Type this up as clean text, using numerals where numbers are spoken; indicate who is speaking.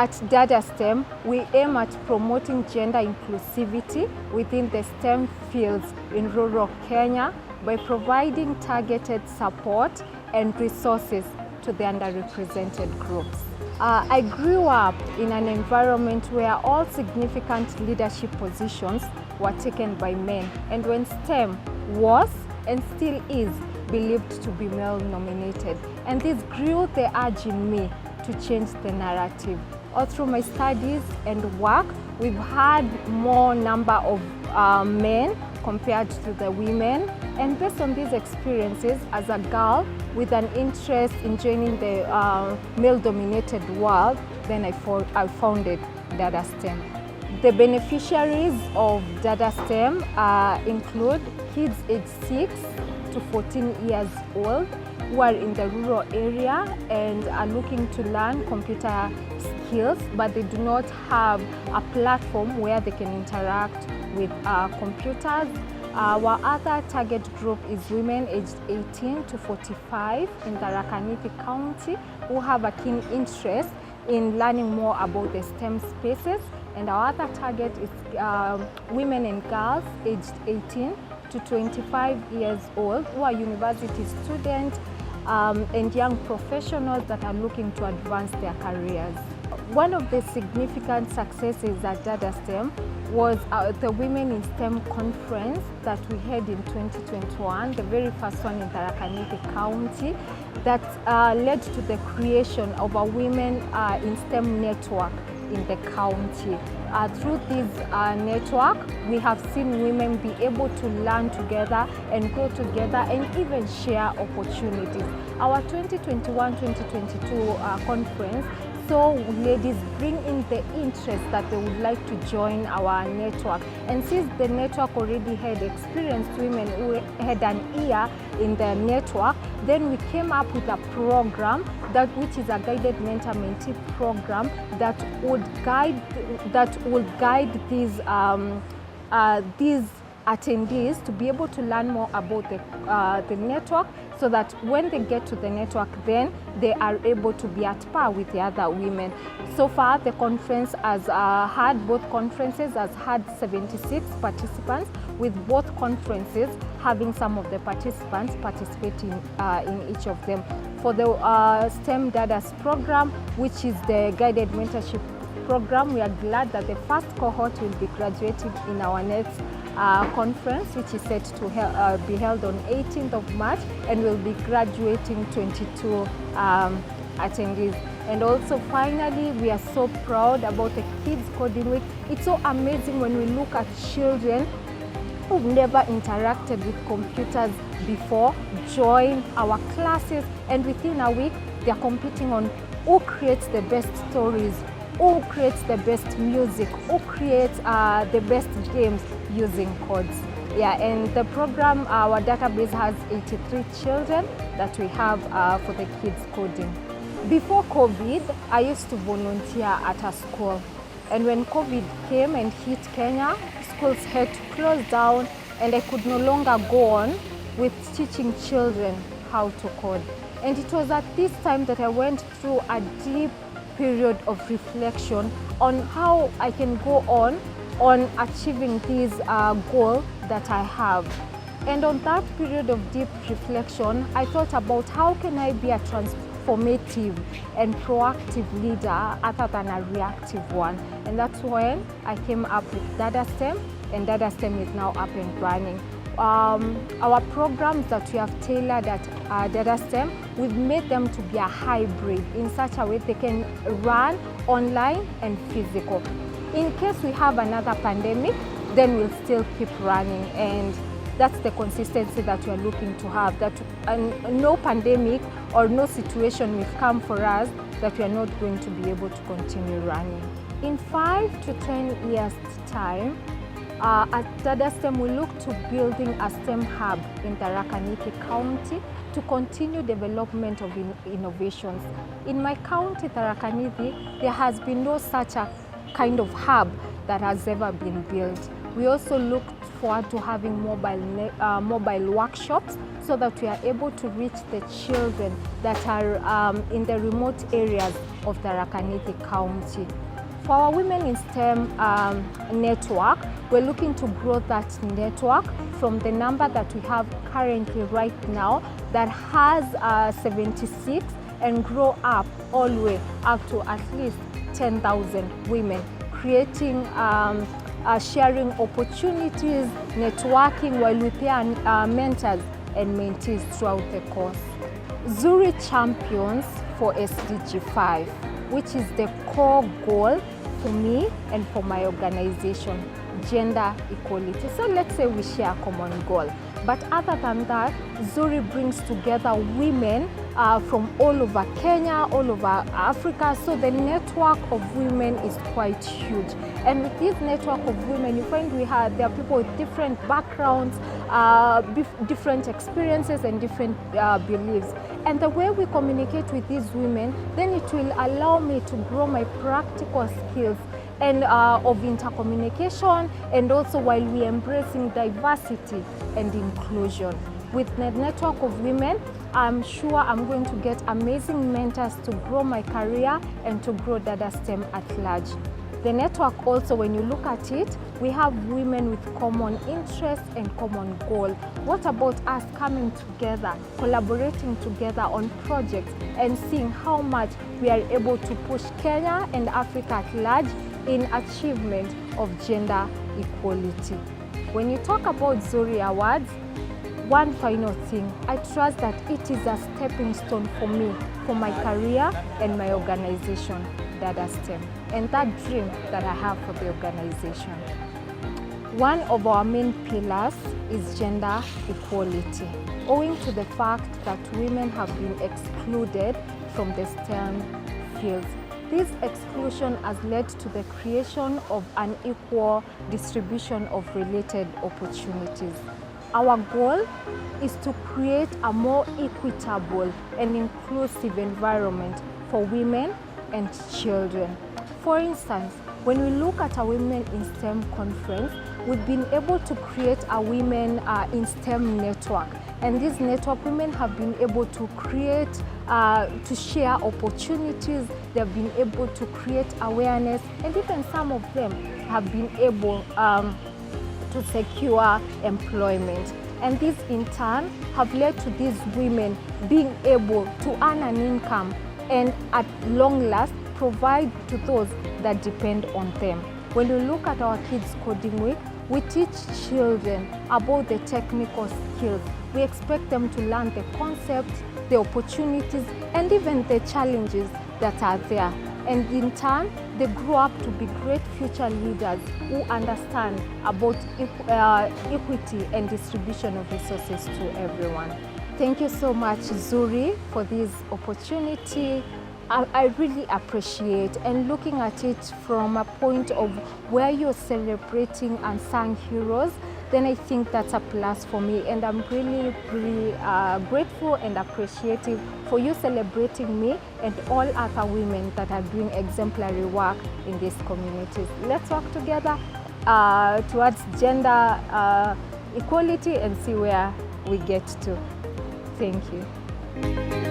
Speaker 1: At Dada STEM, we aim at promoting gender inclusivity within the STEM fields in rural Kenya by providing targeted support and resources to the underrepresented groups. I grew up in an environment where all significant leadership positions were taken by men, and when STEM was and still is believed to be male-nominated. And this grew the urge in me to change the narrative. All through my studies and work, we've had more number of men compared to the women. And based on these experiences, as a girl with an interest in joining the male-dominated world, then I founded Dada STEM. The beneficiaries of Dada STEM include kids aged 6 to 14 years old who are in the rural area and are looking to learn computer skills, but they do not have a platform where they can interact with computers. Our other target group is women aged 18 to 45 in Tharaka Nithi County who have a keen interest in learning more about the STEM spaces. And our other target is women and girls aged 18 to 25 years old who are university students and young professionals that are looking to advance their careers. One of the significant successes at Dada STEM was the Women in STEM conference that we had in 2021, the very first one in Tharaka Nithi County, that led to the creation of a Women in STEM network in the county. Through this network, we have seen women be able to learn together and grow together and even share opportunities. Our 2021-2022 conference saw ladies bring in the interest that they would like to join our network. And since the network already had experienced women who had an ear in the network, then we came up with a program which is a guided mentor-mentee program that would guide these attendees to be able to learn more about the network, so that when they get to the network, then they are able to be at par with the other women. So far, the conference has both conferences has had 76 participants, with both conferences having some of the participants participating in each of them. For the STEM Dadas program, which is the guided mentorship program, we are glad that the first cohort will be graduating in our next conference, which is set to be held on 18th of March, and will be graduating 22 attendees. And also finally, we are so proud about the Kids Coding Week. It's so amazing when we look at children who've never interacted with computers before join our classes, and within a week they're competing on who creates the best stories, who creates the best music, who creates the best games using codes. Yeah, and the program, our database has 83 children that we have for the kids coding. Before COVID, I used to volunteer at a school. And when COVID came and hit Kenya, schools had to close down, and I could no longer go on with teaching children how to code. And it was at this time that I went through a deep period of reflection on how I can go on achieving this goal that I have. And on that period of deep reflection, I thought about how can I be a transformative and proactive leader other than a reactive one. And that's when I came up with Dada STEM, and Dada STEM is now up and running. Our programs that we have tailored at Dada STEM, we've made them to be a hybrid in such a way they can run online and physical. In case we have another pandemic, then we'll still keep running, and that's the consistency that we are looking to have, that no pandemic or no situation will come for us that we are not going to be able to continue running. In 5 to 10 years' time, at Dada STEM, we look to building a STEM hub in Tharaka Nithi County to continue development of innovations. In my county, Tharaka Nithi, there has been no such a kind of hub that has ever been built. We also look forward to having mobile workshops so that we are able to reach the children that are in the remote areas of Tharaka Nithi County. For our Women in STEM network, we're looking to grow that network from the number that we have currently right now that has 76 and grow up all the way up to at least 10,000 women, creating sharing opportunities, networking while we pair mentors and mentees throughout the course. Zuri champions for SDG 5, which is the core goal for me and for my organization, gender equality. So let's say we share a common goal. But other than that, Zuri brings together women from all over Kenya, all over Africa. So the network of women is quite huge. And with this network of women, you find there are people with different backgrounds, different experiences and different beliefs. And the way we communicate with these women, then it will allow me to grow my practical skills and of intercommunication, and also while we embracing diversity and inclusion. With the network of women, I'm sure I'm going to get amazing mentors to grow my career and to grow Dada STEM at large. The network also, when you look at it, we have women with common interests and common goal. What about us coming together, collaborating together on projects and seeing how much we are able to push Kenya and Africa at large in achievement of gender equality. When you talk about Zuri Awards, one final thing, I trust that it is a stepping stone for me, for my career and my organization, Dada STEM, and that dream that I have for the organization. One of our main pillars is gender equality, owing to the fact that women have been excluded from the STEM fields. This exclusion has led to the creation of an equal distribution of related opportunities. Our goal is to create a more equitable and inclusive environment for women and children. For instance, when we look at a Women in STEM conference, we've been able to create a Women in STEM network. And this network, women have been able to create, to share opportunities, they've been able to create awareness, and even some of them have been able to secure employment. And this in turn have led to these women being able to earn an income and at long last provide to those that depend on them. When we look at our Kids Coding Week, we teach children about the technical skills. We expect them to learn the concepts, the opportunities, and even the challenges that are there. And in turn, they grow up to be great future leaders who understand about equity and distribution of resources to everyone. Thank you so much, Zuri, for this opportunity. I really appreciate, and looking at it from a point of where you're celebrating unsung heroes, then I think that's a plus for me, and I'm really grateful and appreciative for you celebrating me and all other women that are doing exemplary work in these communities. Let's work together towards gender equality and see where we get to. Thank you.